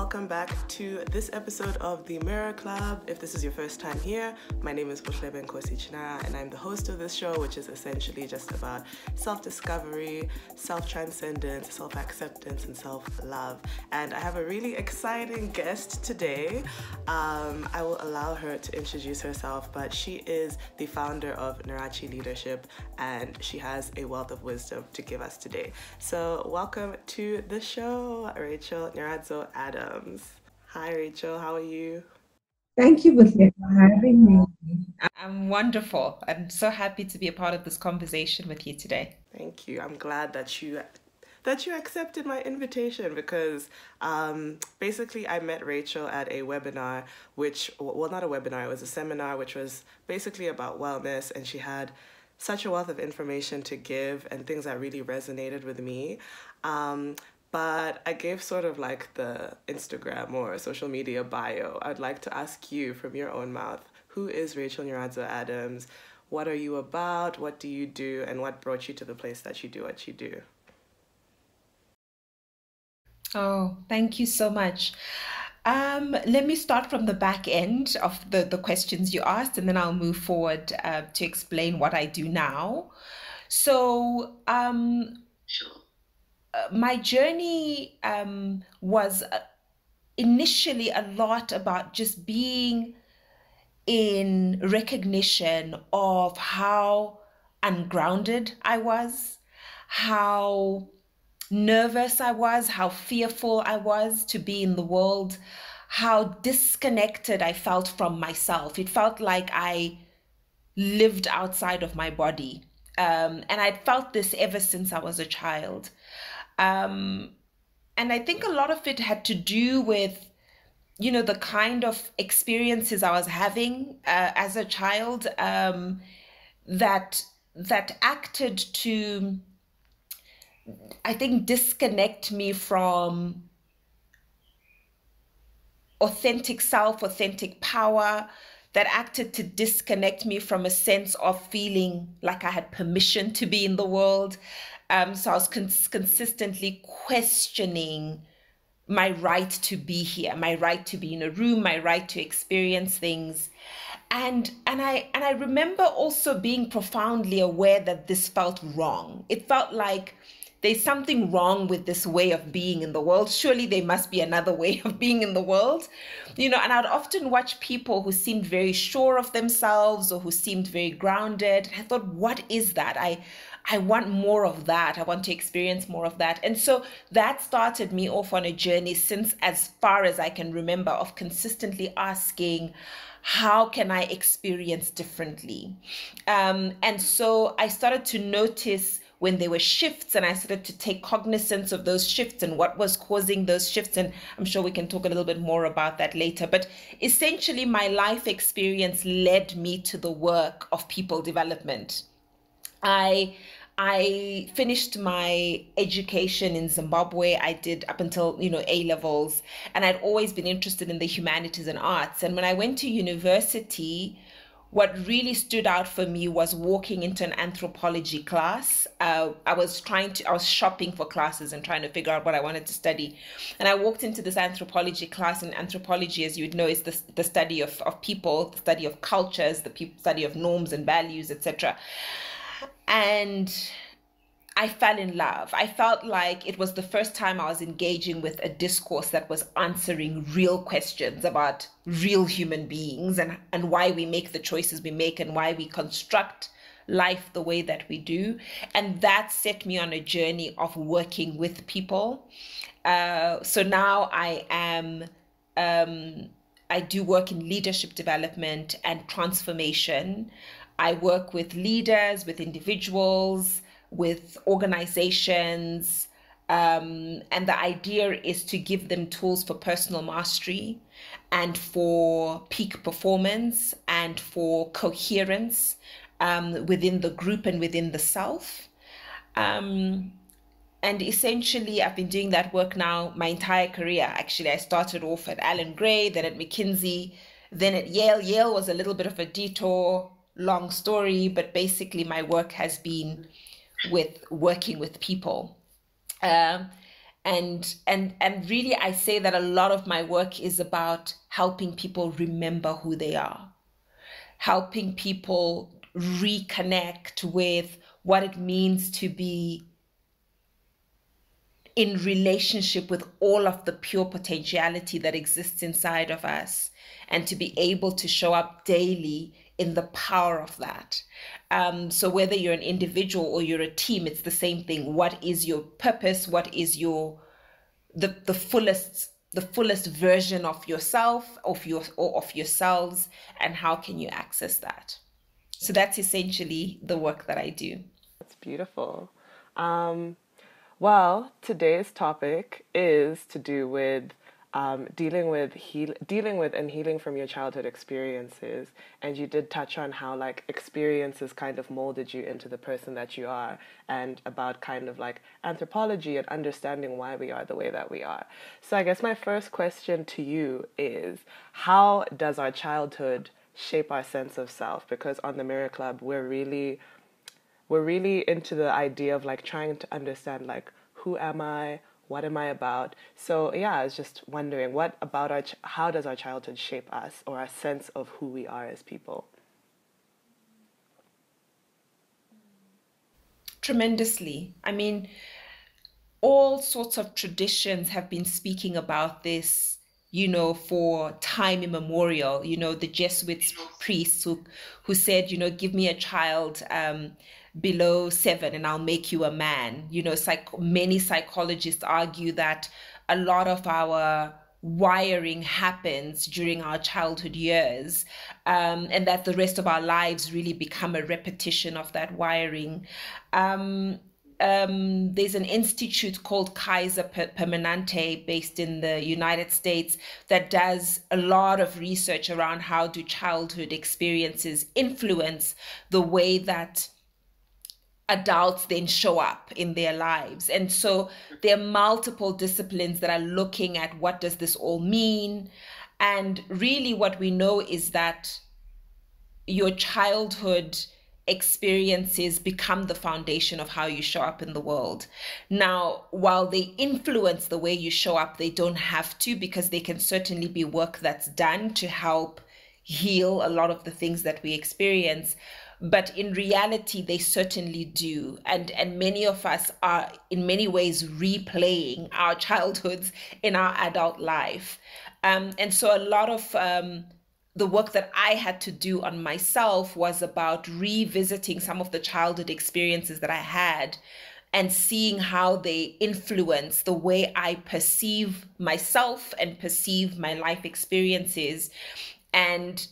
welcome back to this episode of the Mirror Club. If this is your first time here, my name is Buhlebe Nkosi Chinara, and I'm the host of this show, which is essentially just about self-discovery, self-transcendence, self-acceptance, and self-love. And I have a really exciting guest today. I will allow her to introduce herself, but she is the founder of Nyaradzo Leadership, and she has a wealth of wisdom to give us today. So welcome to the show, Rachel Nyaradzo Adams. Hi, Rachel. How are you? Thank you, Buhle, for having me. I'm wonderful. I'm so happy to be a part of this conversation with you today. Thank you. I'm glad that you accepted my invitation because basically I met Rachel at a webinar, well, not a webinar, it was a seminar, which was basically about wellness, and she had such a wealth of information to give and things that really resonated with me. But I gave sort of like the Instagram or social media bio. I'd like to ask you from your own mouth, who is Rachel Nyaradzo Adams? What are you about? What do you do? And what brought you to the place that you do what you do? Oh, thank you so much. Let me start from the back end of the questions you asked, and then I'll move forward to explain what I do now. So, Sure. My journey was initially a lot about just being in recognition of how ungrounded I was, how nervous I was, how fearful I was to be in the world, how disconnected I felt from myself. It felt like I lived outside of my body. And I'd felt this ever since I was a child. And I think a lot of it had to do with, the kind of experiences I was having as a child that acted to, I think, disconnect me from authentic self, authentic power, that acted to disconnect me from a sense of feeling like I had permission to be in the world. So I was consistently questioning my right to be here, my right to be in a room, my right to experience things. And I remember also being profoundly aware that this felt wrong. It felt like there's something wrong with this way of being in the world. Surely there must be another way of being in the world. And I'd often watch people who seemed very sure of themselves or who seemed very grounded. I thought, what is that? I want more of that. I want to experience more of that. And so that started me off on a journey since as far as I can remember of consistently asking, how can I experience differently? And so I started to notice when there were shifts, and I started to take cognizance of those shifts and what was causing those shifts. And I'm sure we can talk a little bit more about that later. But essentially, my life experience led me to the work of people development. I finished my education in Zimbabwe. I did up until, A levels, and I'd always been interested in the humanities and arts. And when I went to university, what really stood out for me was walking into an anthropology class. I was shopping for classes and trying to figure out what I wanted to study. And I walked into this anthropology class, and anthropology, as you would know, is the study of people, the study of cultures, the study of norms and values, etc. And I fell in love. I felt like it was the first time I was engaging with a discourse that was answering real questions about real human beings and why we make the choices we make and why we construct life the way that we do. And that set me on a journey of working with people. So now I do work in leadership development and transformation. I work with leaders, with individuals, with organizations, and the idea is to give them tools for personal mastery and for peak performance and for coherence within the group and within the self. And essentially, I've been doing that work now my entire career. Actually, I started off at Allen Gray, then at McKinsey, then at Yale. Yale was a little bit of a detour, long story, but basically my work has been with working with people. And really, I say that a lot of my work is about helping people remember who they are, helping people reconnect with what it means to be in relationship with all of the pure potentiality that exists inside of us, and to be able to show up daily in the power of that. So whether you're an individual or you're a team, it's the same thing. What is your purpose? What is your the fullest version of yourself, of yourselves, and how can you access that? So that's essentially the work that I do. That's beautiful. Well, today's topic is to do with dealing with and healing from your childhood experiences. And you did touch on how like experiences kind of molded you into the person that you are, and about kind of like anthropology and understanding why we are the way that we are. So I guess my first question to you is, how does our childhood shape our sense of self? Because on the Mirror Club, we're really into the idea of like trying to understand like, who am I? What am I about? So yeah, I was just wondering, what about how does our childhood shape us, or our sense of who we are as people? Tremendously. I mean, all sorts of traditions have been speaking about this, for time immemorial. The Jesuits priests who said, give me a child below 7 and I'll make you a man. Many psychologists argue that a lot of our wiring happens during our childhood years, and that the rest of our lives really become a repetition of that wiring. There's an institute called Kaiser Permanente based in the United States that does a lot of research around how do childhood experiences influence the way that adults then show up in their lives. And so there are multiple disciplines that are looking at what does this all mean. And really what we know is that your childhood experiences become the foundation of how you show up in the world. Now, while they influence the way you show up, they don't have to, because they can certainly be work that's done to help heal a lot of the things that we experience. But in reality, they certainly do. And many of us are in many ways replaying our childhoods in our adult life. And so a lot of the work that I had to do on myself was about revisiting some of the childhood experiences that I had and seeing how they influence the way I perceive myself and perceive my life experiences, and,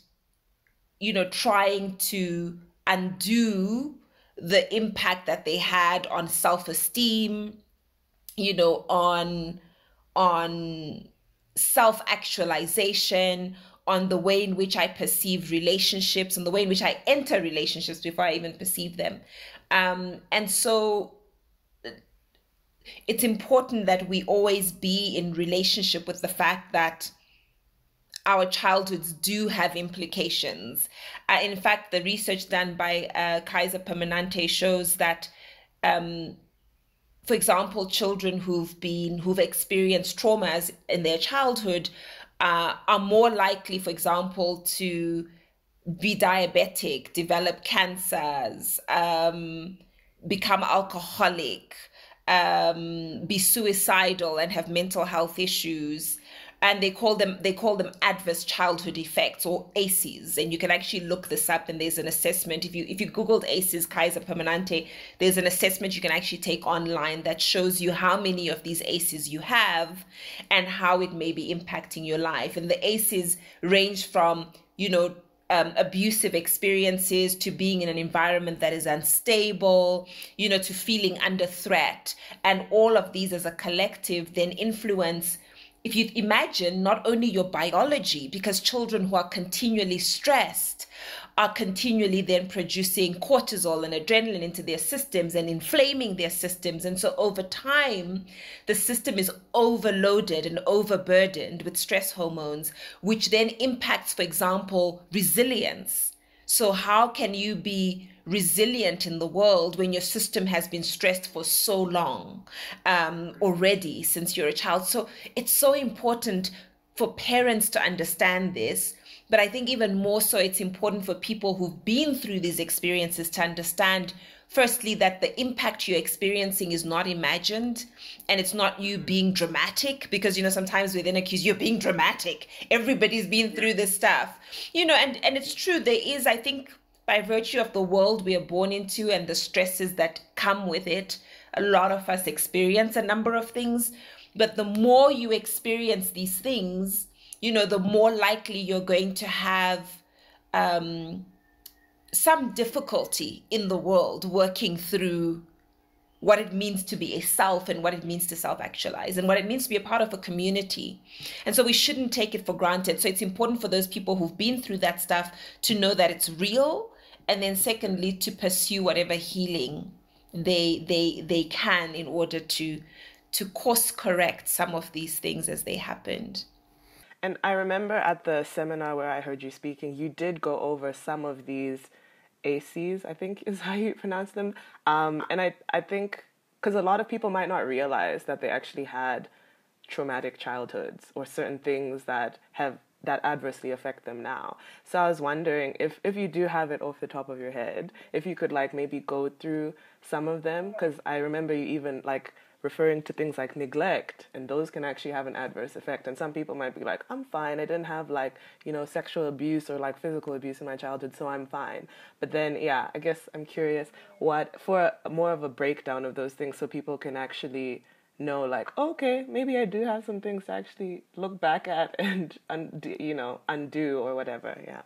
trying to undo the impact that they had on self-esteem, on self-actualization, on the way in which I perceive relationships, and the way in which I enter relationships before I even perceive them. And so it's important that we always be in relationship with the fact that our childhoods do have implications. In fact, the research done by Kaiser Permanente shows that, for example, children who've experienced traumas in their childhood are more likely, for example, to be diabetic, develop cancers, become alcoholic, be suicidal, and have mental health issues. And they call them adverse childhood effects, or ACEs. And you can actually look this up, and there's an assessment. If you Googled ACEs, Kaiser Permanente, there's an assessment you can actually take online that shows you how many of these ACEs you have and how it may be impacting your life. And the ACEs range from, abusive experiences, to being in an environment that is unstable, to feeling under threat. And all of these as a collective then influence, if you imagine, not only your biology, because children who are continually stressed are continually then producing cortisol and adrenaline into their systems and inflaming their systems. And so over time, the system is overloaded and overburdened with stress hormones, which then impacts, for example, resilience. So how can you be resilient in the world when your system has been stressed for so long already since you're a child? So it's so important for parents to understand this. But I think even more so, it's important for people who've been through these experiences to understand, firstly, that the impact you're experiencing is not imagined, and it's not you being dramatic, because, sometimes we then accuse you're being dramatic. Everybody's been through this stuff, and it's true. There is, I think, by virtue of the world we are born into and the stresses that come with it, a lot of us experience a number of things. But the more you experience these things, the more likely you're going to have some difficulty in the world working through what it means to be a self, and what it means to self-actualize, and what it means to be a part of a community. And so we shouldn't take it for granted. So it's important for those people who've been through that stuff to know that it's real, and then secondly, to pursue whatever healing they can in order to course correct some of these things as they happened. And I remember at the seminar where I heard you speaking, you did go over some of these ACEs, I think is how you pronounce them. And I think, because a lot of people might not realize that they actually had traumatic childhoods or certain things that adversely affect them now. So I was wondering if you do have it off the top of your head, if you could maybe go through some of them, because I remember you even referring to things like neglect, and those can actually have an adverse effect. And some people might be like, I'm fine, I didn't have sexual abuse or physical abuse in my childhood, so I'm fine. But then, yeah, I guess I'm curious for more of a breakdown of those things, so people can actually know okay, maybe I do have some things to actually look back at and undo or whatever. Yeah.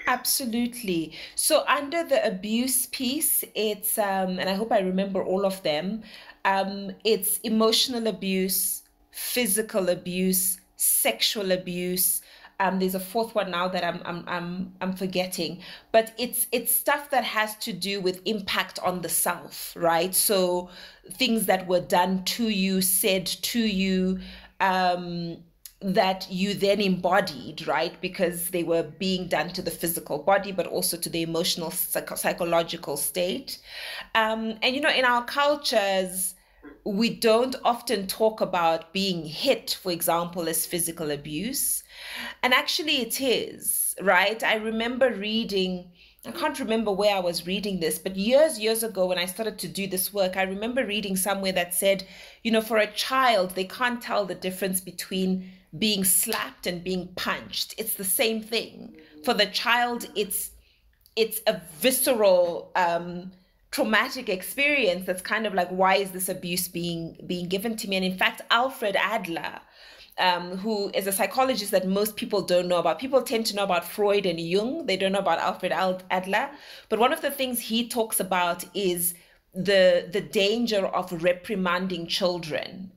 Absolutely. So under the abuse piece, it's and I hope I remember all of them. It's emotional abuse, physical abuse, sexual abuse. There's a fourth one now that I'm forgetting, but it's stuff that has to do with impact on the self, right? So things that were done to you, said to you, that you then embodied, right? Because they were being done to the physical body, but also to the emotional, psychological state. And, in our cultures, we don't often talk about being hit, for example, as physical abuse. And actually it is, right? I remember reading, I can't remember where I was reading this, but years ago when I started to do this work, I remember reading somewhere that said, for a child, they can't tell the difference between being slapped and being punched. It's the same thing. For the child, it's a visceral, traumatic experience that's kind of why is this abuse being given to me? And in fact, Alfred Adler, who is a psychologist that most people don't know about. People tend to know about Freud and Jung. They don't know about Alfred Adler. But one of the things he talks about is the danger of reprimanding children,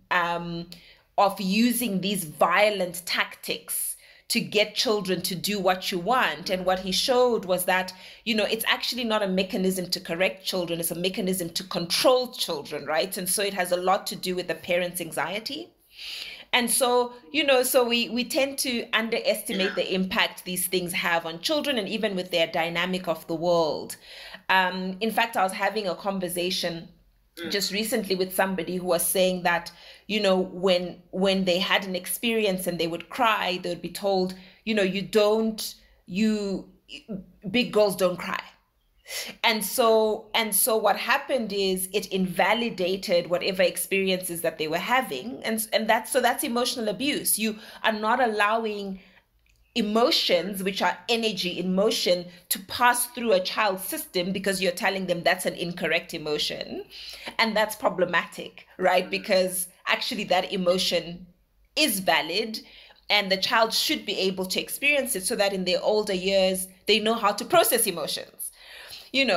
of using these violent tactics to get children to do what you want. And what he showed was that, it's actually not a mechanism to correct children. It's a mechanism to control children, right? And so it has a lot to do with the parent's anxiety. And so, so we tend to underestimate the impact these things have on children, and even with their dynamic of the world. In fact, I was having a conversation just recently with somebody who was saying that, when they had an experience and they would cry, they would be told, big girls don't cry. And so what happened is it invalidated whatever experiences that they were having. And that's emotional abuse. You are not allowing emotions, which are energy in motion, to pass through a child's system because you're telling them that's an incorrect emotion. And that's problematic, right? Because actually that emotion is valid, and the child should be able to experience it so that in their older years, they know how to process emotions.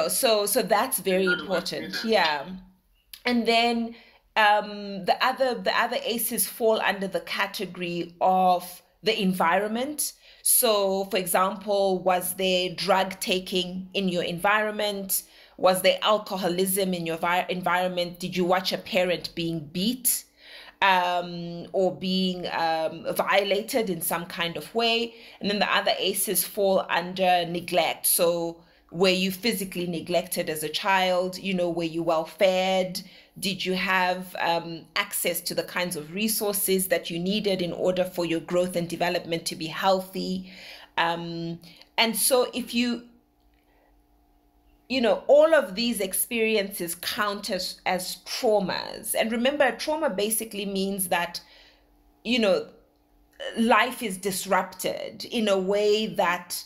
So that's very important. Yeah. And then the other ACEs fall under the category of the environment. So, for example, was there drug taking in your environment? Was there alcoholism in your environment? Did you watch a parent being beat? or being violated in some kind of way. And then the other ACEs fall under neglect. So were you physically neglected as a child? Were you well fed? Did you have access to the kinds of resources that you needed in order for your growth and development to be healthy? And so if all of these experiences count as traumas. And remember, trauma basically means that, life is disrupted in a way that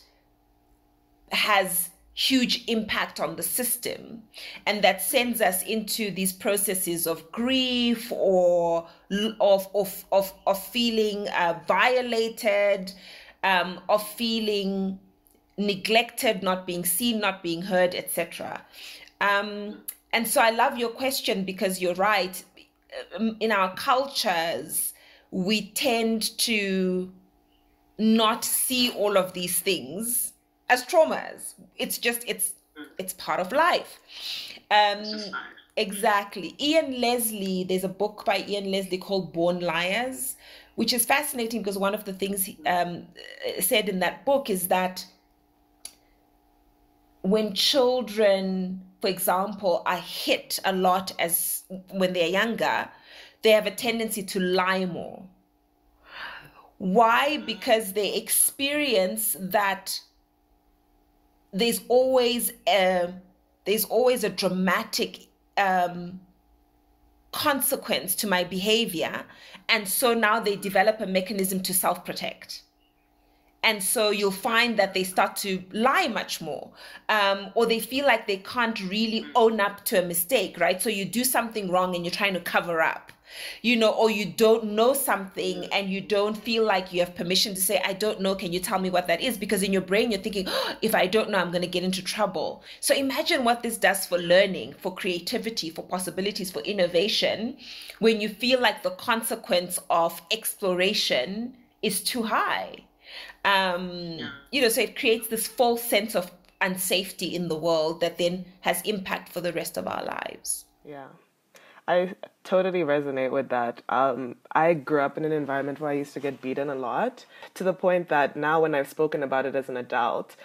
has huge impact on the system, and that sends us into these processes of grief or of feeling violated, of feeling neglected, not being seen, not being heard, etc. And so I love your question, because you're right. In our cultures, we tend to not see all of these things as traumas. It's part of life. Exactly. There's a book by Ian Leslie called Born Liars, which is fascinating, because one of the things he said in that book is that when children, for example, are hit a lot as when they're younger, they have a tendency to lie more. Why? Because they experience that there's always a dramatic consequence to my behavior, and so now they develop a mechanism to self-protect. And so you'll find that they start to lie much more, or they feel like they can't really own up to a mistake, right? So you do something wrong and you're trying to cover up, or you don't know something and you don't feel like you have permission to say, I don't know, can you tell me what that is? Because in your brain, you're thinking, oh, if I don't know, I'm going to get into trouble. So imagine what this does for learning, for creativity, for possibilities, for innovation, when you feel like the consequence of exploration is too high. So it creates this false sense of unsafety in the world that then has impact for the rest of our lives. Yeah, I totally resonate with that. I grew up in an environment where I used to get beaten a lot, to the point that now when I've spoken about it as an adult,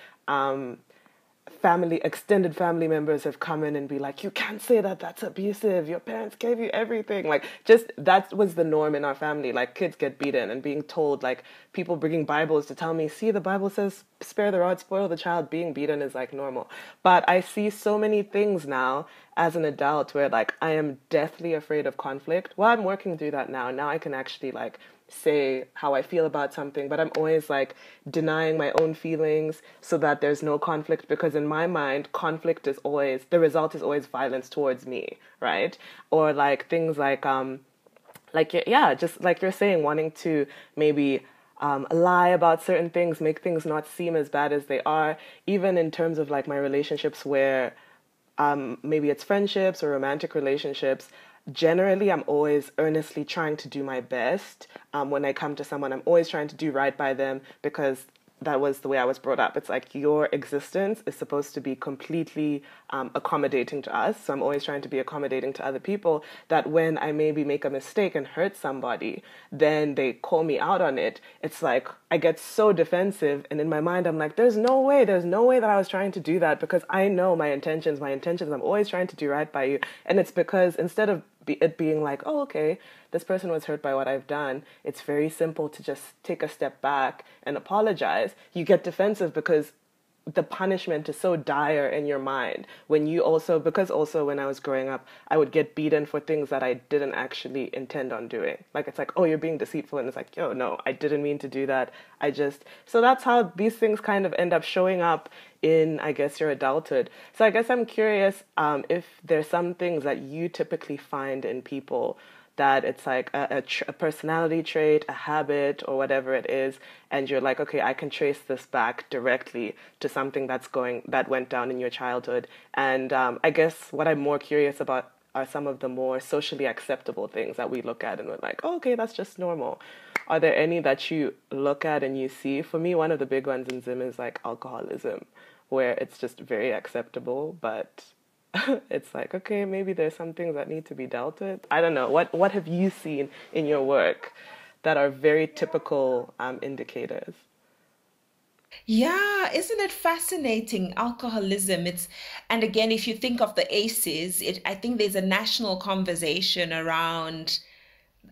extended family members have come in and be like, you can't say that, that's abusive, your parents gave you everything. Like, just that was the norm in our family. Like, kids get beaten, and being told, like, people bringing Bibles to tell me, see, the Bible says spare the rod, spoil the child. Being beaten is like normal. But I see so many things now as an adult where, like, I am deathly afraid of conflict. Well, I'm working through that now I can actually, like, say how I feel about something, but I'm always like denying my own feelings so that there's no conflict, because in my mind, conflict is always, the result is always violence towards me, right? Or like things like just like you're saying, wanting to maybe lie about certain things, make things not seem as bad as they are, even in terms of like my relationships where maybe it's friendships or romantic relationships. Generally, I'm always earnestly trying to do my best. When I come to someone, I'm always trying to do right by them, because that was the way I was brought up. It's like your existence is supposed to be completely accommodating to us. So I'm always trying to be accommodating to other people, that when I maybe make a mistake and hurt somebody, then they call me out on it. It's like I get so defensive. And in my mind, I'm like, there's no way that I was trying to do that, because I know my intentions, I'm always trying to do right by you. And it's because instead of it being like, oh, okay, this person was hurt by what I've done, it's very simple to just take a step back and apologize. You get defensive because the punishment is so dire in your mind. Because when I was growing up, I would get beaten for things that I didn't actually intend on doing. Like, it's like, oh, you're being deceitful. And it's like, yo, no, I didn't mean to do that. So that's how these things kind of end up showing up in, I guess, your adulthood. So I guess I'm curious if there's some things that you typically find in people that it's like a personality trait, a habit, or whatever it is, and you're like, okay, I can trace this back directly to something that went down in your childhood. And I guess what I'm more curious about are some of the more socially acceptable things that we look at and we're like, oh, okay, that's just normal. Are there any that you look at and you see? For me, one of the big ones in Zim is like alcoholism, where it's just very acceptable, but it's like, okay, maybe there's some things that need to be dealt with. I don't know. What have you seen in your work that are very typical indicators? Yeah, isn't it fascinating? Alcoholism, and again, if you think of the ACEs, I think there's a national conversation around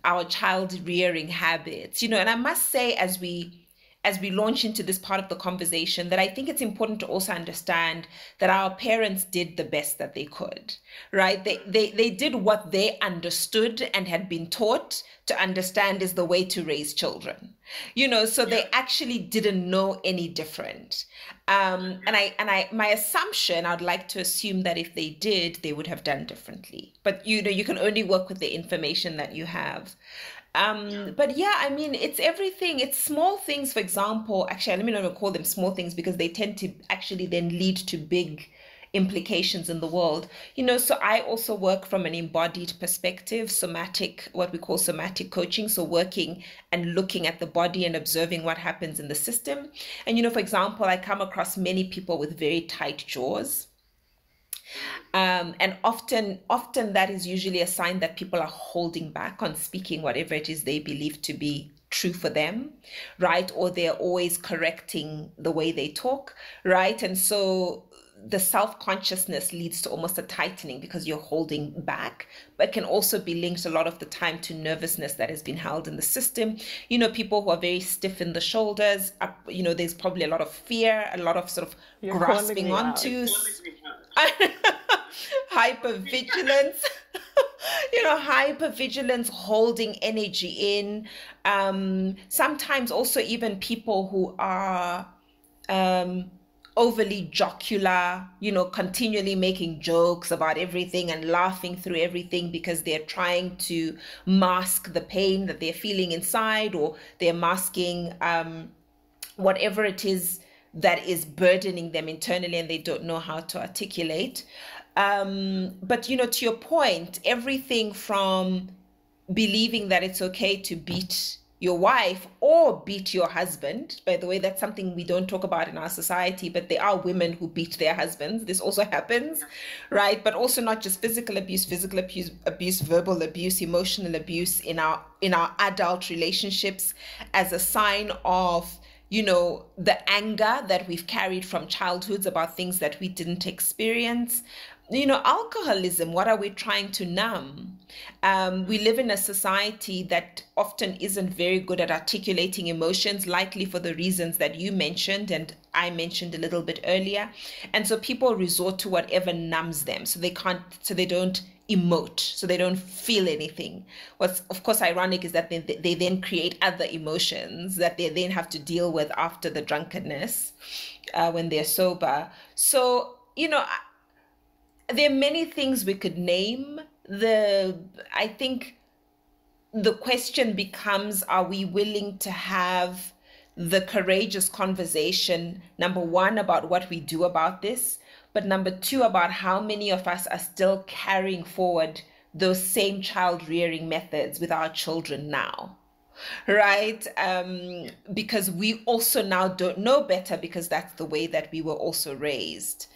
our child rearing habits, and I must say, as we launch into this part of the conversation, that I think it's important to also understand that our parents did the best that they could, right? They did what they understood and had been taught to understand is the way to raise children, so they actually didn't know any different. And my assumption, I'd like to assume that if they did, they would have done differently. But you can only work with the information that you have. But yeah, I mean, it's everything. It's small things, for example. Actually, let me not even call them small things because they tend to actually then lead to big implications in the world. So I also work from an embodied perspective, what we call somatic coaching. So working and looking at the body and observing what happens in the system. And, for example, I come across many people with very tight jaws. And often that is usually a sign that people are holding back on speaking whatever it is they believe to be true for them, right? Or they're always correcting the way they talk, right? And so the self-consciousness leads to almost a tightening because you're holding back, but can also be linked a lot of the time to nervousness that has been held in the system. People who are very stiff in the shoulders, there's probably a lot of fear, a lot of sort of You're calling grasping me out. onto hypervigilance. Hypervigilance, holding energy in. Sometimes also even people who are overly jocular, continually making jokes about everything and laughing through everything because they're trying to mask the pain that they're feeling inside, or they're masking whatever it is that is burdening them internally and they don't know how to articulate. But, to your point, everything from believing that it's okay to beat your wife or beat your husband. By the way, that's something we don't talk about in our society, but there are women who beat their husbands. This also happens, right? But also not just physical abuse, verbal abuse, emotional abuse in our adult relationships as a sign of the anger that we've carried from childhoods about things that we didn't experience. Alcoholism, what are we trying to numb? We live in a society that often isn't very good at articulating emotions, likely for the reasons that you mentioned and I mentioned a little bit earlier. And so people resort to whatever numbs them, so they don't emote, so they don't feel anything. What's of course ironic is that they then create other emotions that they then have to deal with after the drunkenness when they're sober. So, there are many things we could name. I think the question becomes, are we willing to have the courageous conversation, number one, about what we do about this, but number two, about how many of us are still carrying forward those same child rearing methods with our children now, right? Because we also now don't know better because that's the way that we were also raised.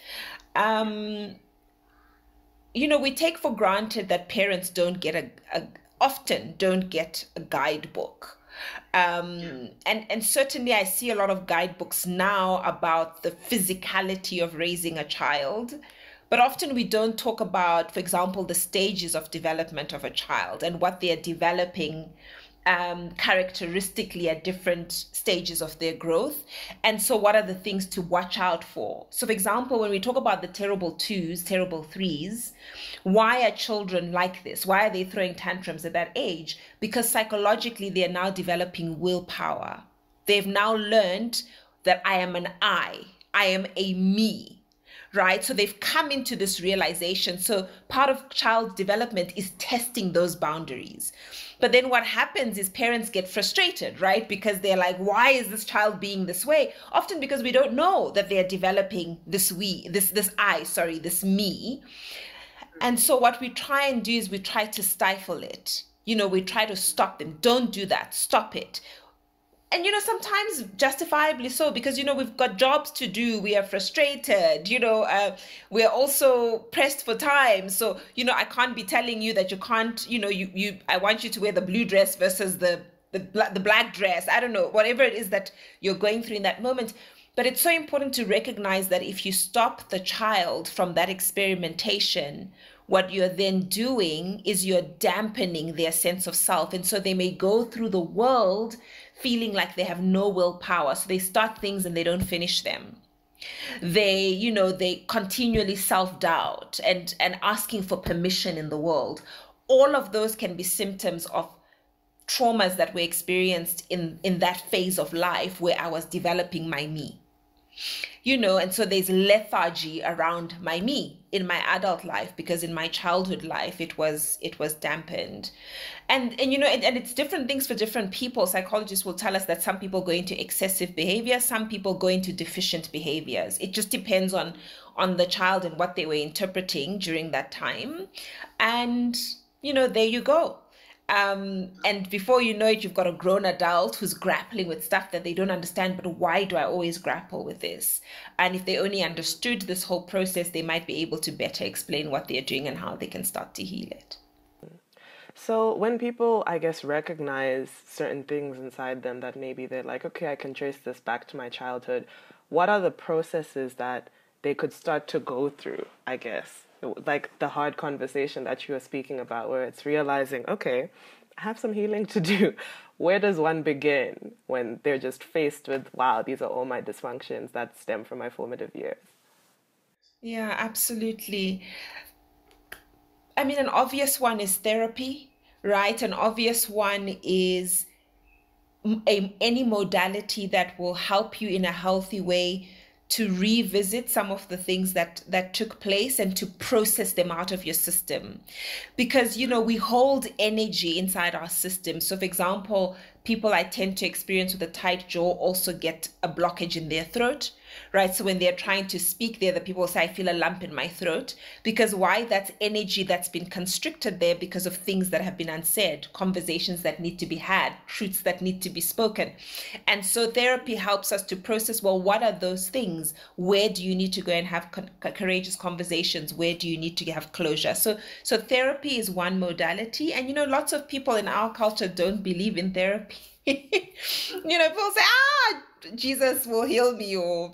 We take for granted that parents often don't get a guidebook. And certainly I see a lot of guidebooks now about the physicality of raising a child, but often we don't talk about, for example, the stages of development of a child and what they're developing characteristically at different stages of their growth. And so what are the things to watch out for? So for example, when we talk about the terrible twos, terrible threes, why are children like this? Why are they throwing tantrums at that age? Because psychologically, they're now developing willpower. They've now learned that I am a me, right? So they've come into this realization. So part of child development is testing those boundaries. But then what happens is parents get frustrated, right? Because they're like, why is this child being this way? Often because we don't know that they're developing this me. And so what we try and do is we try to stifle it. We try to stop them. Don't do that. Stop it. and sometimes justifiably so, because we've got jobs to do, we are frustrated, we're also pressed for time. So I can't be telling you that you can't, I want you to wear the blue dress versus the black dress. I don't know, whatever it is that you're going through in that moment. But it's so important to recognize that if you stop the child from that experimentation, what you're then doing is you're dampening their sense of self. And so they may go through the world feeling like they have no willpower. So they start things and they don't finish them. They continually self-doubt and asking for permission in the world. All of those can be symptoms of traumas that were experienced in that phase of life where I was developing my me. And so there's lethargy around my me in my adult life, because in my childhood life it was dampened. And it's different things for different people. Psychologists will tell us that some people go into excessive behavior, some people go into deficient behaviors. It just depends on the child and what they were interpreting during that time. And there you go. And before you know it, you've got a grown adult who's grappling with stuff that they don't understand. But why do I always grapple with this? And if they only understood this whole process, they might be able to better explain what they're doing and how they can start to heal it. So when people, I guess, recognize certain things inside them that maybe they're like, okay, I can trace this back to my childhood, what are the processes that they could start to go through, I guess? Like the hard conversation that you were speaking about, where it's realizing, okay, I have some healing to do. Where does one begin when they're just faced with, wow, these are all my dysfunctions that stem from my formative years? Yeah, absolutely. I mean, an obvious one is therapy, right? An obvious one is any modality that will help you in a healthy way to revisit some of the things that took place and to process them out of your system. Because, we hold energy inside our system. So, for example, people I tend to experience with a tight jaw also get a blockage in their throat, right? So when they're trying to speak, the people say, I feel a lump in my throat. Because why? That's energy that's been constricted there because of things that have been unsaid, conversations that need to be had, truths that need to be spoken. And so therapy helps us to process, well, what are those things? Where do you need to go and have courageous conversations? Where do you need to have closure? So therapy is one modality. And, lots of people in our culture don't believe in therapy. People say, Jesus will heal me, or,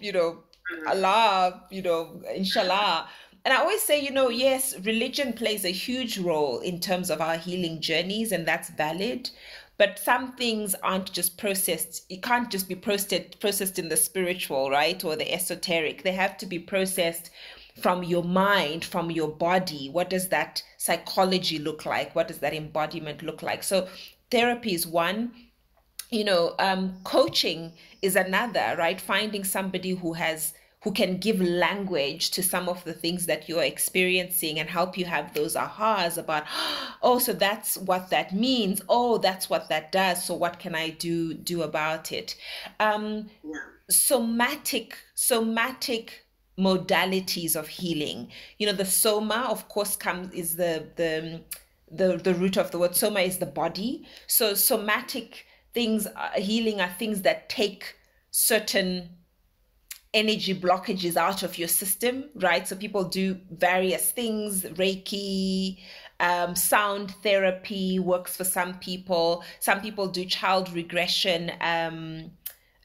Allah, inshallah. And I always say, yes, religion plays a huge role in terms of our healing journeys, and that's valid. But some things aren't just processed. It can't just be processed in the spiritual, right? Or the esoteric. They have to be processed from your mind, from your body. What does that psychology look like? What does that embodiment look like? So therapy is one. Coaching is another, right? Finding somebody who can give language to some of the things that you're experiencing and help you have those ahas about, oh, so that's what that means. Oh, that's what that does. So what can I do about it? Somatic modalities of healing. The soma, of course, is the root of the word. Soma is the body. So somatic things, healing are things that take certain energy blockages out of your system, right? So people do various things. Reiki, sound therapy works for some people. Some people do child regression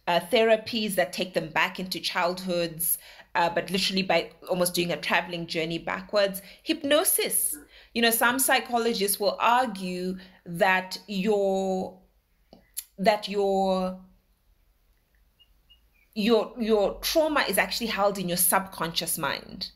therapies that take them back into childhoods, but literally by almost doing a traveling journey backwards. Hypnosis. Some psychologists will argue that your trauma is actually held in your subconscious mind,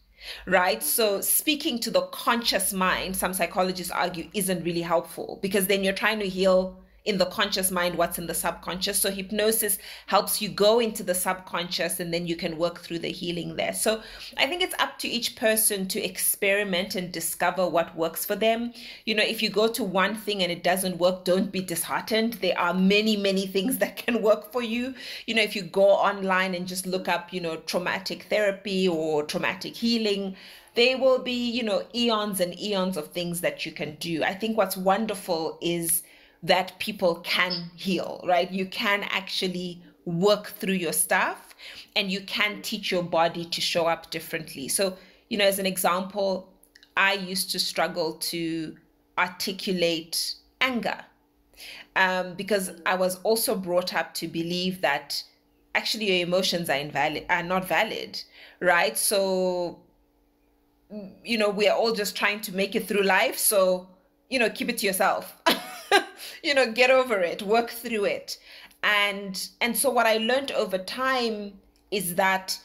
right? So speaking to the conscious mind, some psychologists argue, isn't really helpful, because then you're trying to heal in the conscious mind what's in the subconscious. So hypnosis helps you go into the subconscious, and then you can work through the healing there. So I think it's up to each person to experiment and discover what works for them. If you go to one thing and it doesn't work, don't be disheartened. There are many, many things that can work for you. If you go online and just look up, traumatic therapy or traumatic healing, there will be, eons and eons of things that you can do. I think what's wonderful is that people can heal, right? You can actually work through your stuff, and you can teach your body to show up differently. So, as an example, I used to struggle to articulate anger, because I was also brought up to believe that actually your emotions are not valid, right? So, we're all just trying to make it through life. So, keep it to yourself. Get over it, work through it. And so what I learned over time is that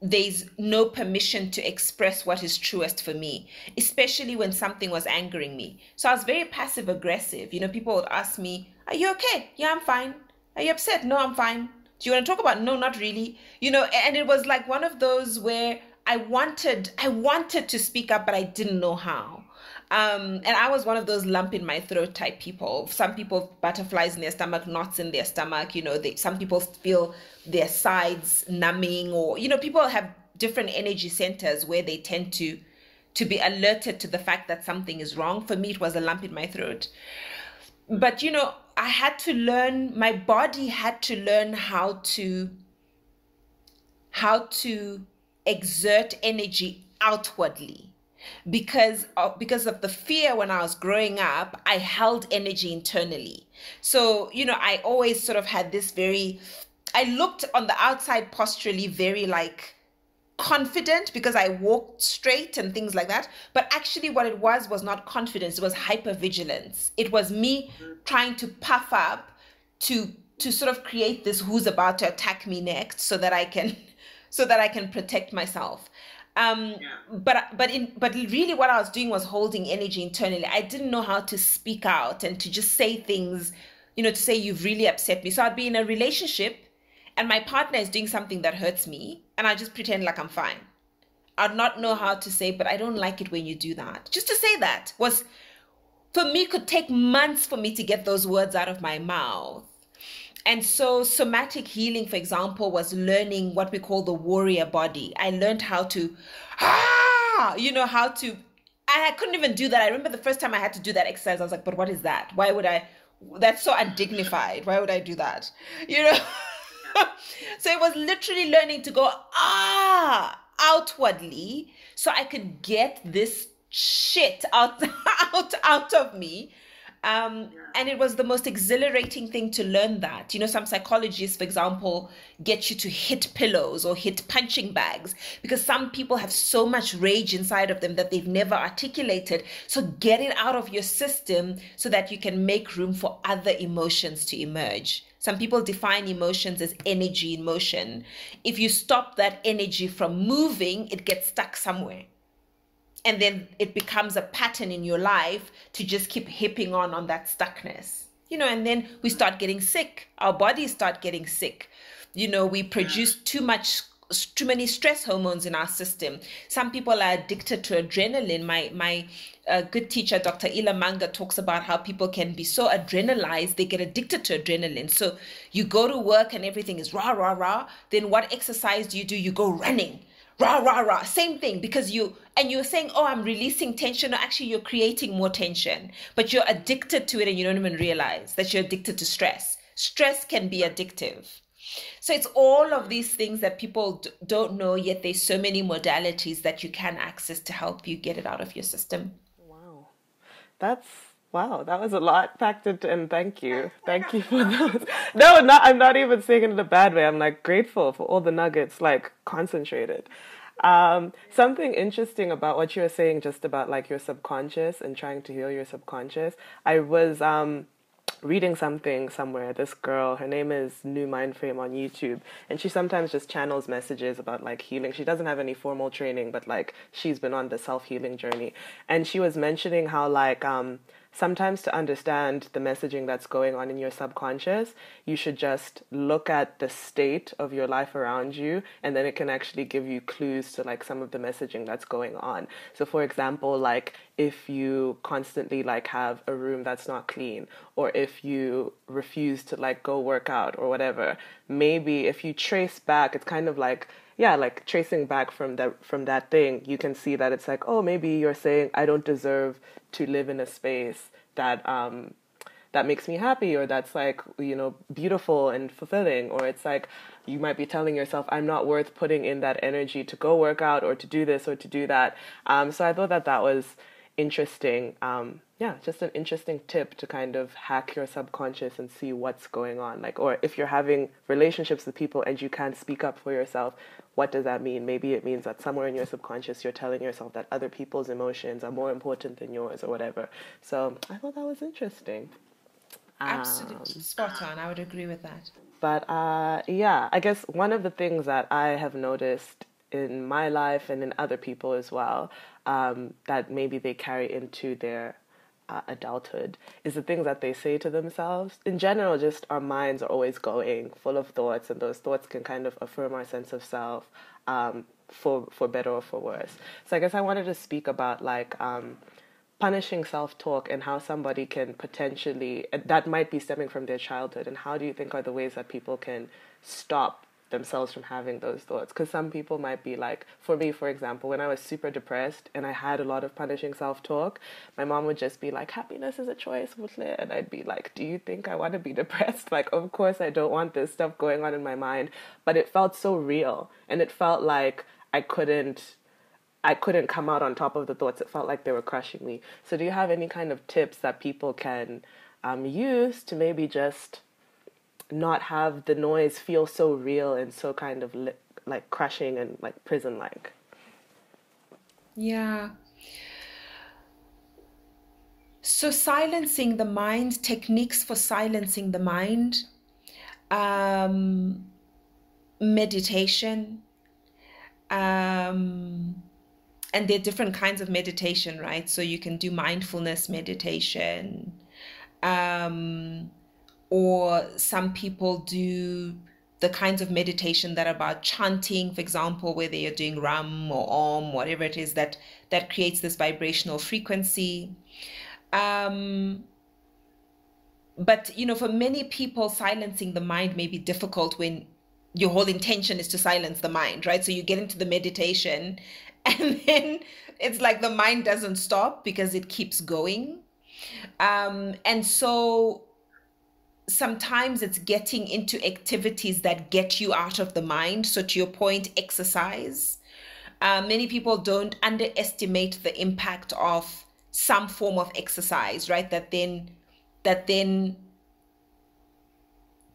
there's no permission to express what is truest for me, especially when something was angering me. So I was very passive aggressive. People would ask me, "Are you okay?" "Yeah, I'm fine." "Are you upset?" "No, I'm fine." "Do you want to talk about?" "No, not really." And it was like one of those where I wanted to speak up, but I didn't know how. And I was one of those lump in my throat type people. Some people, butterflies in their stomach, knots in their stomach. Some people feel their sides numbing, or people have different energy centers where they tend to be alerted to the fact that something is wrong. For me, it was a lump in my throat. But I had to learn. My body had to learn how to exert energy outwardly, because of the fear. When I was growing up, I held energy internally. So I always sort of had this I looked on the outside posturally very like confident, because I walked straight and things like that. But actually what it was not confidence, it was hypervigilance. It was me trying to puff up to sort of create this who's about to attack me next, so that I can protect myself. But really what I was doing was holding energy internally. I didn't know how to speak out and to just say things, to say, "You've really upset me." So I'd be in a relationship and my partner is doing something that hurts me, and I just pretend like I'm fine. I'd not know how to say, "But I don't like it when you do that." Just to say that was, for me, could take months for me to get those words out of my mouth. And so somatic healing, for example, was learning what we call the warrior body. I learned how to, how to, and I couldn't even do that. I remember the first time I had to do that exercise, I was like, "But what is that? Why would I? That's so undignified. Why would I do that?" So it was literally learning to go, outwardly, so I could get this shit out of me. And it was the most exhilarating thing to learn that. Some psychologists, for example, get you to hit pillows or hit punching bags, because some people have so much rage inside of them that they've never articulated. So get it out of your system so that you can make room for other emotions to emerge. Some people define emotions as energy in motion. If you stop that energy from moving, it gets stuck somewhere. And then it becomes a pattern in your life to just keep hipping on that stuckness. And then we start getting sick. Our bodies start getting sick. We produce too many stress hormones in our system. Some people are addicted to adrenaline. My good teacher, Dr. Ila Manga, talks about how people can be so adrenalized, they get addicted to adrenaline. So you go to work and everything is rah, rah, rah. Then what exercise do? You go running. Rah, rah, rah. Same thing, because you're saying, "Oh, I'm releasing tension." No, actually, you're creating more tension, but you're addicted to it and you don't even realize that you're addicted to stress. Stress can be addictive. So it's all of these things that people don't know, yet there's so many modalities that you can access to help you get it out of your system. Wow, that was a lot packed into, and thank you. Thank you for those. No, I'm not even saying it in a bad way. I'm like grateful for all the nuggets, like concentrated. Something interesting about what you were saying just about like your subconscious and trying to heal your subconscious. I was reading something somewhere. This girl, her name is New Mind Frame on YouTube, and she sometimes just channels messages about like healing. She doesn't have any formal training, but like she's been on the self-healing journey. And she was mentioning how like sometimes to understand the messaging that's going on in your subconscious, you should just look at the state of your life around you, and then it can actually give you clues to like some of the messaging that's going on. So for example, like if you constantly like have a room that's not clean, or if you refuse to like go work out or whatever, maybe if you trace back, it's kind of like, yeah, like tracing back from that thing, you can see that it's like, oh, maybe you're saying, "I don't deserve to live in a space that that makes me happy, or that's like, beautiful and fulfilling. Or it's like you might be telling yourself, I'm not worth putting in that energy to go work out or to do this or to do that. So I thought that was interesting. Just an interesting tip to kind of hack your subconscious and see what's going on. Like, or if you're having relationships with people and you can't speak up for yourself, what does that mean? Maybe it means that somewhere in your subconscious you're telling yourself that other people's emotions are more important than yours or whatever. So I thought that was interesting. Absolutely spot on. I would agree with that. But I guess one of the things that I have noticed in my life and in other people as well, that maybe they carry into their adulthood, is the things that they say to themselves. In general, just our minds are always going full of thoughts, and those thoughts can kind of affirm our sense of self, for better or for worse. So I guess I wanted to speak about like punishing self-talk and how somebody can potentially, that might be stemming from their childhood, and how do you think are the ways that people can stop themselves from having those thoughts? Because some people might be like, for me, for example, when I was super depressed and I had a lot of punishing self-talk, my mom would just be like, happiness is a choice, and I'd be like, do you think I want to be depressed? Like, of course I don't want this stuff going on in my mind. But it felt so real, and it felt like I couldn't come out on top of the thoughts. It felt like they were crushing me. So do you have any kind of tips that people can use to maybe just not have the noise feel so real and so kind of like crushing and like prison-like? Yeah. So silencing the mind, techniques for silencing the mind, meditation, and there are different kinds of meditation, right? So you can do mindfulness meditation, or some people do the kinds of meditation that are about chanting, for example, whether you're doing Ram or Om, whatever it is that creates this vibrational frequency. But, for many people, silencing the mind may be difficult when your whole intention is to silence the mind, right? So you get into the meditation and then it's like the mind doesn't stop because it keeps going. And so sometimes it's getting into activities that get you out of the mind. So to your point, exercise. Many people don't underestimate the impact of some form of exercise, right? That then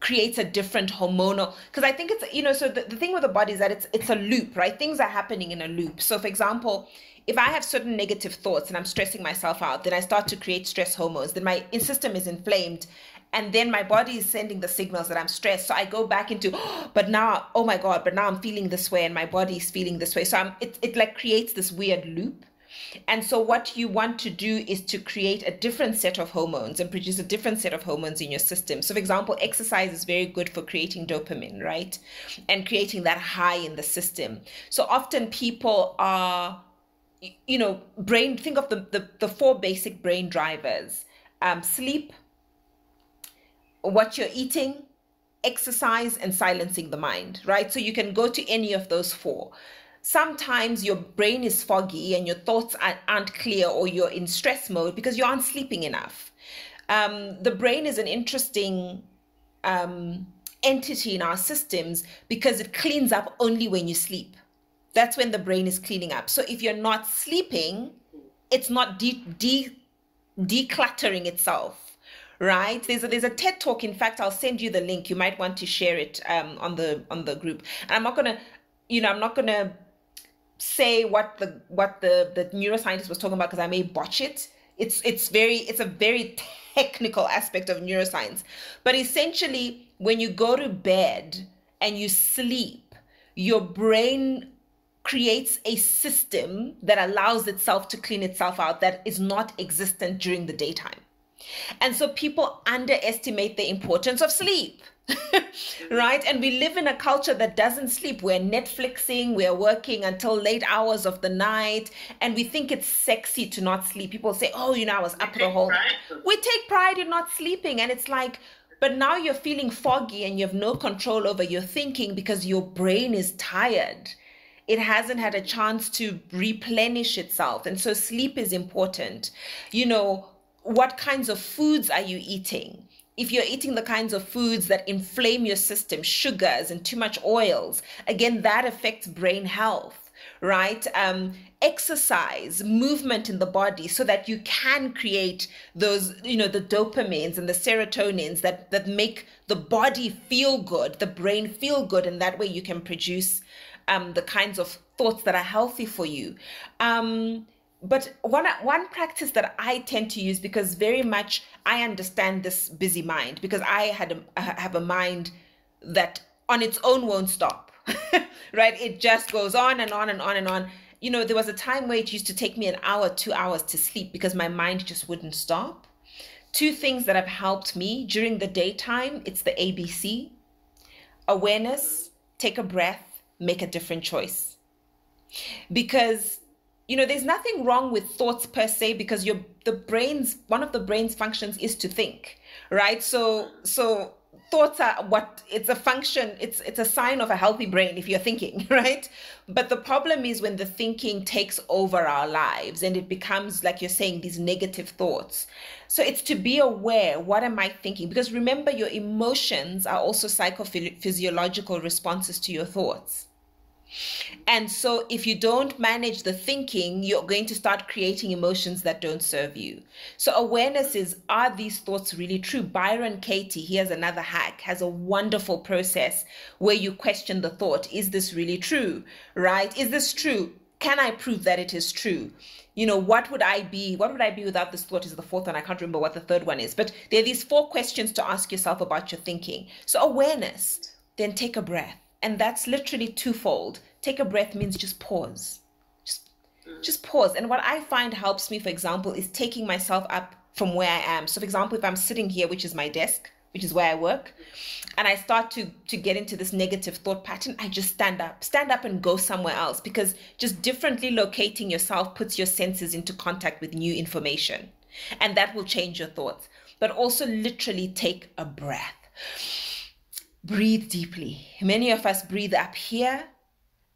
creates a different hormonal, because I think it's, so the thing with the body is that it's a loop, right? Things are happening in a loop. So for example, if I have certain negative thoughts and I'm stressing myself out, then I start to create stress hormones, then my system is inflamed, and then my body is sending the signals that I'm stressed. So I go back into, but now I'm feeling this way and my body is feeling this way. So it like creates this weird loop. And so what you want to do is to create a different set of hormones and produce a different set of hormones in your system. So for example, exercise is very good for creating dopamine, right? And creating that high in the system. So often people are, think of the four basic brain drivers: sleep, what you're eating, exercise, and silencing the mind, right? So you can go to any of those four. Sometimes your brain is foggy and your thoughts aren't clear, or you're in stress mode because you aren't sleeping enough. The brain is an interesting entity in our systems because it cleans up only when you sleep. That's when the brain is cleaning up. So if you're not sleeping, it's not decluttering itself. Right? There's a TED talk. In fact, I'll send you the link. You might want to share it on the group. And I'm not gonna say what the neuroscientist was talking about because I may botch it. It's a very technical aspect of neuroscience. But essentially, when you go to bed and you sleep, your brain creates a system that allows itself to clean itself out that is not existent during the daytime. And so people underestimate the importance of sleep, right? And we live in a culture that doesn't sleep. We're Netflixing, we're working until late hours of the night, and we think it's sexy to not sleep. People say, oh, I was up the whole night. We take pride in not sleeping. And it's like, but now you're feeling foggy and you have no control over your thinking because your brain is tired. It hasn't had a chance to replenish itself. And so sleep is important. what kinds of foods are you eating? If you're eating the kinds of foods that inflame your system, sugars and too much oils, again, that affects brain health, right? Exercise, movement in the body so that you can create those, the dopamines and the serotonins that make the body feel good, the brain feel good, and that way you can produce the kinds of thoughts that are healthy for you. But one practice that I tend to use, because very much I understand this busy mind, because I have a mind that on its own won't stop, right? It just goes on and on and on and on. There was a time where it used to take me an hour, 2 hours to sleep because my mind just wouldn't stop. Two things that have helped me during the daytime, it's the ABC: awareness, take a breath, make a different choice. Because there's nothing wrong with thoughts per se, because one of the brain's functions is to think, right? So thoughts are it's a function, it's a sign of a healthy brain if you're thinking, right? But the problem is when the thinking takes over our lives and it becomes, like you're saying, these negative thoughts. So it's to be aware, what am I thinking? Because remember, your emotions are also psychophysiological responses to your thoughts. And so if you don't manage the thinking, you're going to start creating emotions that don't serve you. So awareness is, are these thoughts really true? Byron Katie, here's another hack, has a wonderful process where you question the thought. Is this really true? Right? Is this true? Can I prove that it is true? What would I be without this thought is the fourth one. I can't remember what the third one is. But there are these 4 questions to ask yourself about your thinking. So awareness, then take a breath. And that's literally twofold. Take a breath means just pause. Just pause. And what I find helps me, for example, is taking myself up from where I am. So for example, if I'm sitting here, which is my desk, which is where I work, and I start to get into this negative thought pattern, I just stand up and go somewhere else, because just differently locating yourself puts your senses into contact with new information, and that will change your thoughts. But also literally take a breath. Breathe deeply. Many of us breathe up here,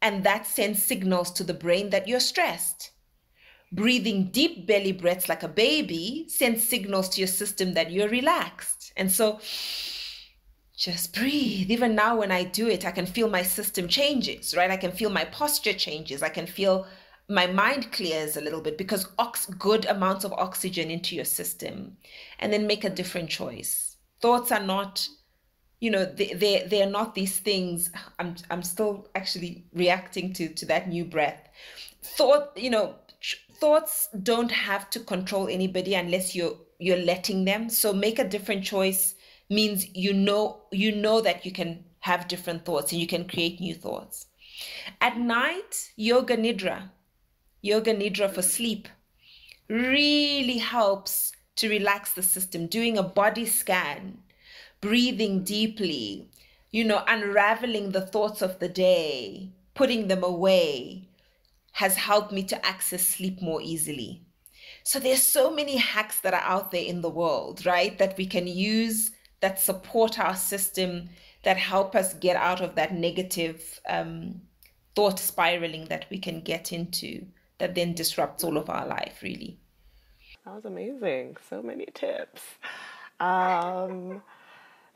and that sends signals to the brain that you're stressed. Breathing deep belly breaths like a baby sends signals to your system that you're relaxed. And so just breathe. Even now when I do it, I can feel my system changes, right? I can feel my posture changes. I can feel my mind clears a little bit, because good amounts of oxygen into your system. And then make a different choice. Thoughts are not, they are not these things. I'm still actually reacting to that new breath. Thoughts don't have to control anybody unless you're letting them. So make a different choice means you know that you can have different thoughts and you can create new thoughts. At night, yoga nidra for sleep really helps to relax the system. Doing a body scan, breathing deeply, unraveling the thoughts of the day, putting them away, has helped me to access sleep more easily. So there's so many hacks that are out there in the world, right, that we can use, that support our system, that help us get out of that negative thought spiraling that we can get into, that then disrupts all of our life, really. That was amazing. So many tips.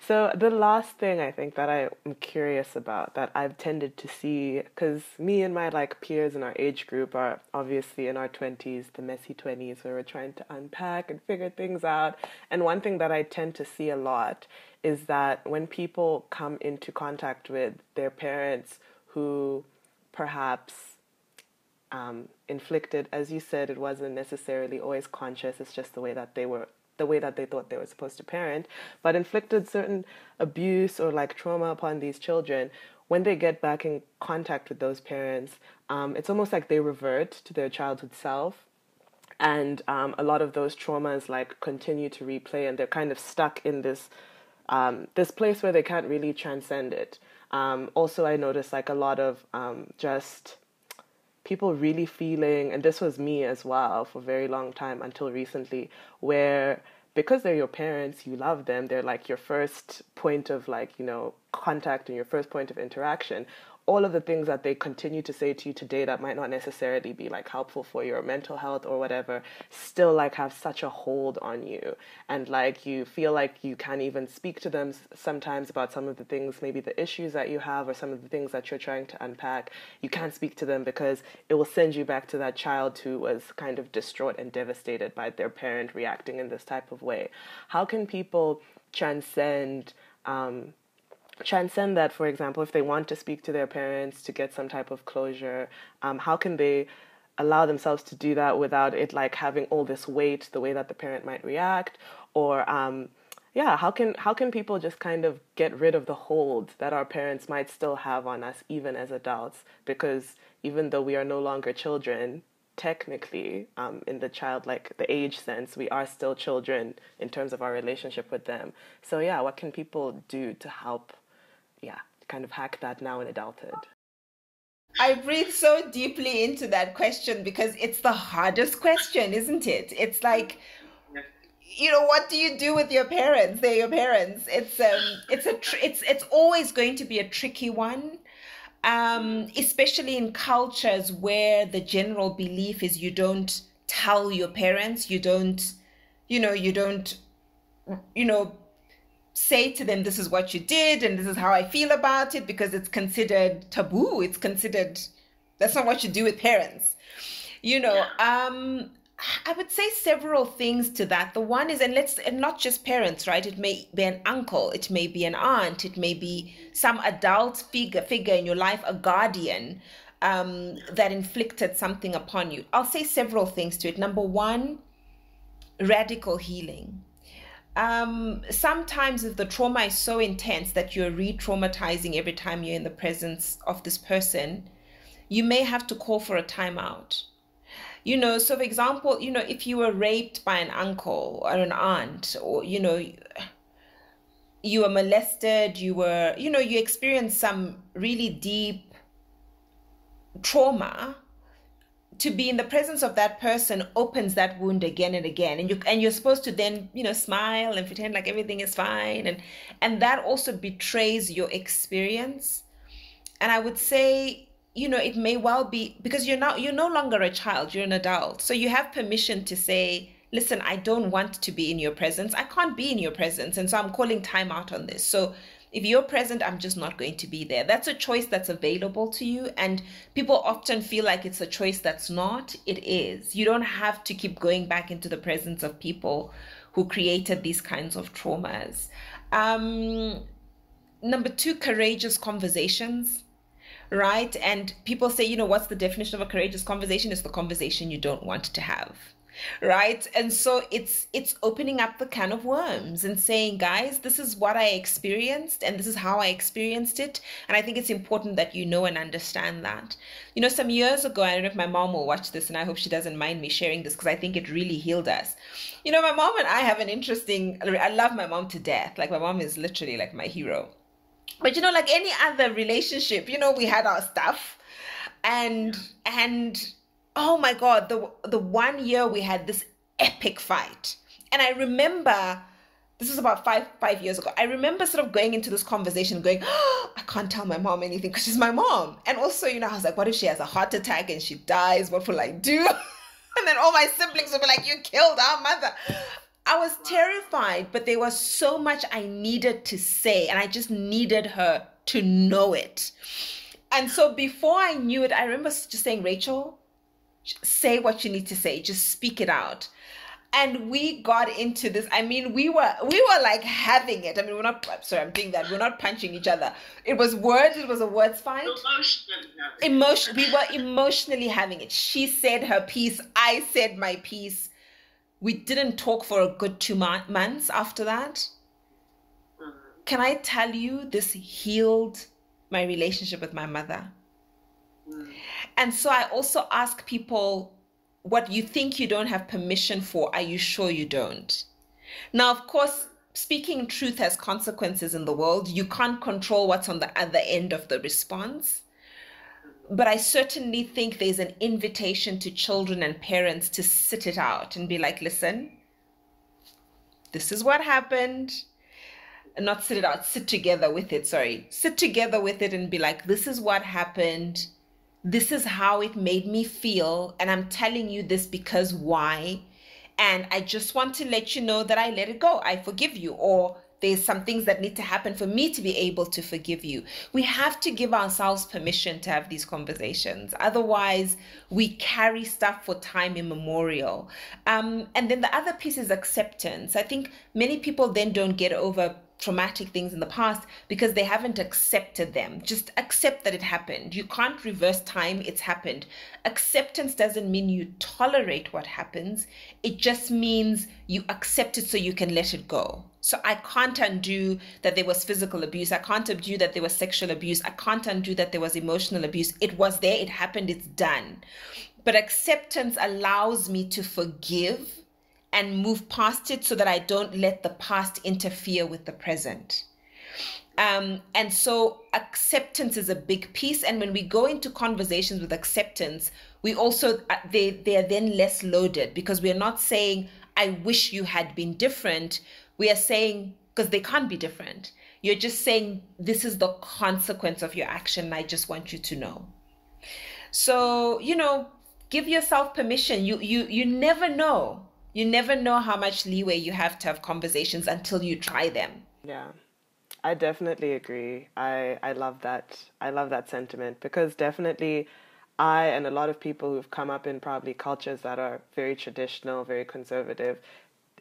So the last thing I think that I'm curious about, that I've tended to see, because me and my peers in our age group are obviously in our 20s, the messy 20s, where we're trying to unpack and figure things out. And one thing that I tend to see a lot is that when people come into contact with their parents who perhaps inflicted, as you said, it wasn't necessarily always conscious, it's just the way that they thought they were supposed to parent, but inflicted certain abuse or trauma upon these children, when they get back in contact with those parents, it's almost like they revert to their childhood self. And a lot of those traumas continue to replay, and they're kind of stuck in this place where they can't really transcend it. Also, I noticed a lot of just people really feeling, and this was me as well for a very long time until recently, where because they're your parents, you love them, they're your first point of contact and your first point of interaction. all of the things that they continue to say to you today that might not necessarily be like helpful for your mental health or whatever, still like have such a hold on you. And like you feel like you can't even speak to them sometimes about some of the things, maybe the issues that you have or some of the things that you're trying to unpack. You can't speak to them because it will send you back to that child who was kind of distraught and devastated by their parent reacting in this type of way. How can people transcend that, for example, if they want to speak to their parents to get some type of closure, how can they allow themselves to do that without it like having all this weight the way that the parent might react? Or how can people just kind of get rid of the hold that our parents might still have on us even as adults? Because even though we are no longer children, technically, in the the age sense, we are still children in terms of our relationship with them. So yeah, what can people do to help kind of hack that now in adulthood? I breathe so deeply into that question because it's the hardest question, isn't it? It's like, what do you do with your parents? They're your parents. It's always going to be a tricky one, especially in cultures where the general belief is you don't tell your parents, you don't say to them, this is what you did and this is how I feel about it, because it's considered taboo. It's considered, that's not what you do with parents. I would say several things to that. The one is, and not just parents, right? It may be an uncle, it may be an aunt, it may be some adult figure in your life, a guardian, that inflicted something upon you. I'll say several things to it. Number one, radical healing. Sometimes if the trauma is so intense that you're re-traumatizing every time you're in the presence of this person, you may have to call for a timeout. So for example, if you were raped by an uncle or an aunt, or, you were molested, you experienced some really deep trauma, to be in the presence of that person opens that wound again and again, and you're supposed to then smile and pretend like everything is fine, and that also betrays your experience. And I would say it may well be because you're no longer a child, you're an adult, so you have permission to say, listen, I don't want to be in your presence, I can't be in your presence, and so I'm calling time out on this. So if you're present, I'm just not going to be there. That's a choice that's available to you. And people often feel like it's a choice that's not. It is. You don't have to keep going back into the presence of people who created these kinds of traumas. Number two, courageous conversations, right? And people say, what's the definition of a courageous conversation? It's the conversation you don't want to have. Right. And so it's opening up the can of worms and saying, guys, this is what I experienced and this is how I experienced it. And I think it's important that you know and understand that. Some years ago, I don't know if my mom will watch this, and I hope she doesn't mind me sharing this because I think it really healed us. My mom and I have I love my mom to death. Like, my mom is literally like my hero. But like any other relationship, we had our stuff, and oh my God, the 1 year we had this epic fight. And I remember, this was about five years ago, I remember sort of going into this conversation going, oh, I can't tell my mom anything because she's my mom. And also, I was like, what if she has a heart attack and she dies? What will I do? And then all my siblings will be like, you killed our mother. I was terrified, but there was so much I needed to say, and I just needed her to know it. And so before I knew it, I remember just saying, Rachel, say what you need to say, just speak it out. And we got into this. I mean, we were like having it. I mean, I'm doing that. We're not punching each other. It was words. It was a words fight. We were emotionally having it. She said her piece. I said my piece. We didn't talk for a good 2 months after that. Can I tell you, this healed my relationship with my mother. And so I also ask people, what you think you don't have permission for, are you sure you don't? Now, of course, speaking truth has consequences in the world. You can't control what's on the other end of the response. But I certainly think there's an invitation to children and parents to sit it out and be like, listen, this is what happened. not sit it out, sit together with it, sorry. Sit together with it and be like, this is what happened. This is how it made me feel. And I'm telling you this because why? And I just want to let you know that I let it go. I forgive you. Or there's some things that need to happen for me to be able to forgive you. We have to give ourselves permission to have these conversations. Otherwise, we carry stuff for time immemorial. And then the other piece is acceptance. I think many people then don't get over traumatic things in the past because they haven't accepted them. Just accept that it happened. You can't reverse time. It's happened. Acceptance doesn't mean you tolerate what happens. It just means you accept it so you can let it go. So I can't undo that there was physical abuse. I can't undo that there was sexual abuse. I can't undo that there was emotional abuse. It was there. It happened. It's done. But acceptance allows me to forgive and move past it so that I don't let the past interfere with the present. And so acceptance is a big piece. And when we go into conversations with acceptance, we also, they are then less loaded because we are not saying, I wish you had been different. We are saying, because they can't be different. You're just saying, this is the consequence of your action. And I just want you to know. So, give yourself permission. You never know. You never know how much leeway you have conversations until you try them. Yeah, I definitely agree. I love that. I love that sentiment because definitely I and a lot of people who've come up in probably cultures that are very traditional, very conservative,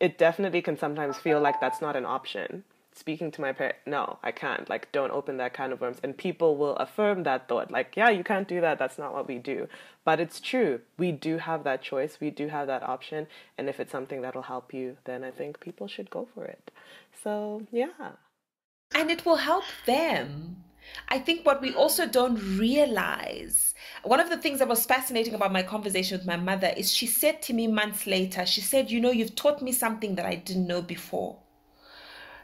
it definitely can sometimes feel like that's not an option. Speaking to my parents, no, I can't. Like, don't open that can of worms. And people will affirm that thought. Like, yeah, you can't do that. That's not what we do. But it's true. We do have that choice. We do have that option. And if it's something that'll help you, then I think people should go for it. So, yeah. And it will help them. I think what we also don't realize, one of the things that was fascinating about my conversation with my mother is she said to me months later, she said, you've taught me something that I didn't know before.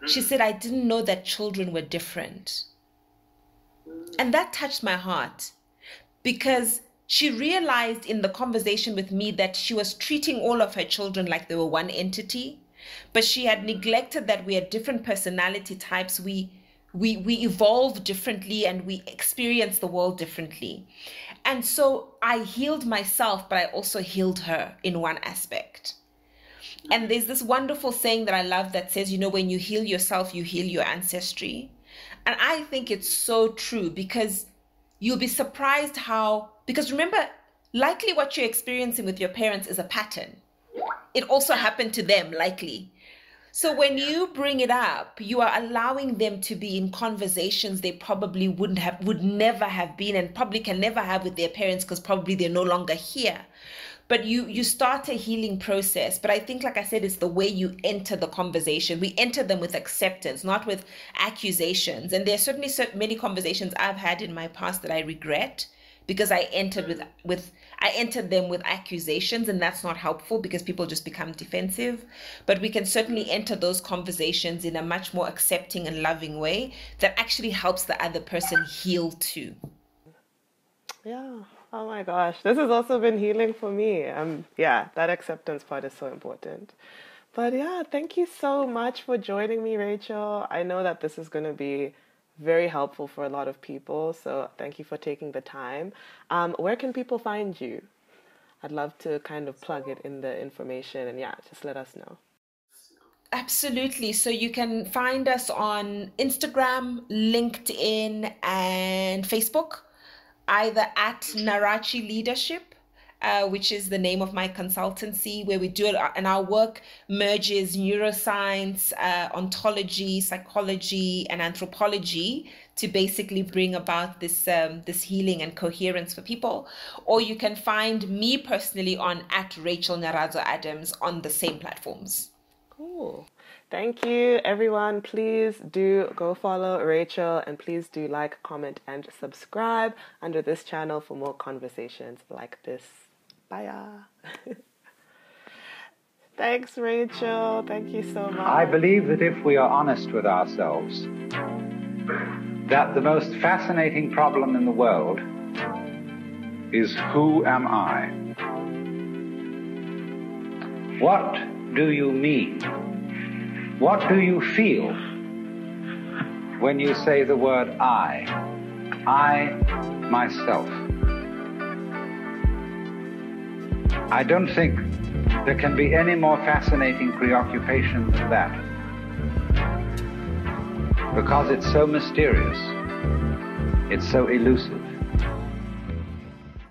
She said, I didn't know that children were different. And that touched my heart because she realized in the conversation with me that she was treating all of her children like they were one entity, but she had neglected that we are different personality types. We evolve differently and we experience the world differently. And so I healed myself, but I also healed her in one aspect. And there's this wonderful saying that I love that says, when you heal yourself, you heal your ancestry. And I think it's so true because you'll be surprised because remember, likely what you're experiencing with your parents is a pattern. It also happened to them, likely. So when you bring it up, you are allowing them to be in conversations they probably would never have been and probably can never have with their parents because probably they're no longer here. But you start a healing process. But I think, like I said, it's the way you enter the conversation. We enter them with acceptance, not with accusations. And there's certainly many conversations I've had in my past that I regret because I entered them with accusations, and that's not helpful because people just become defensive. But we can certainly enter those conversations in a much more accepting and loving way that actually helps the other person heal too. Yeah. Oh my gosh, this has also been healing for me. That acceptance part is so important. But yeah, thank you so much for joining me, Rachel. I know that this is going to be very helpful for a lot of people, so thank you for taking the time. Where can people find you? I'd love to kind of plug it in the information and just let us know. Absolutely. So you can find us on Instagram, LinkedIn, and Facebook. Either at Nyaradzo Leadership, which is the name of my consultancy, where we do it, and our work merges neuroscience, ontology, psychology, and anthropology to basically bring about this healing and coherence for people. Or you can find me personally on at Rachel Nyaradzo Adams on the same platforms. Cool. Thank you, everyone. Please do go follow Rachel and please do like, comment, and subscribe under this channel for more conversations like this. Bye. Thanks, Rachel. Thank you so much. I believe that if we are honest with ourselves, that the most fascinating problem in the world is who am I? What do you mean? What do you feel when you say the word I myself. I don't think there can be any more fascinating preoccupation than that, because it's so mysterious, it's so elusive.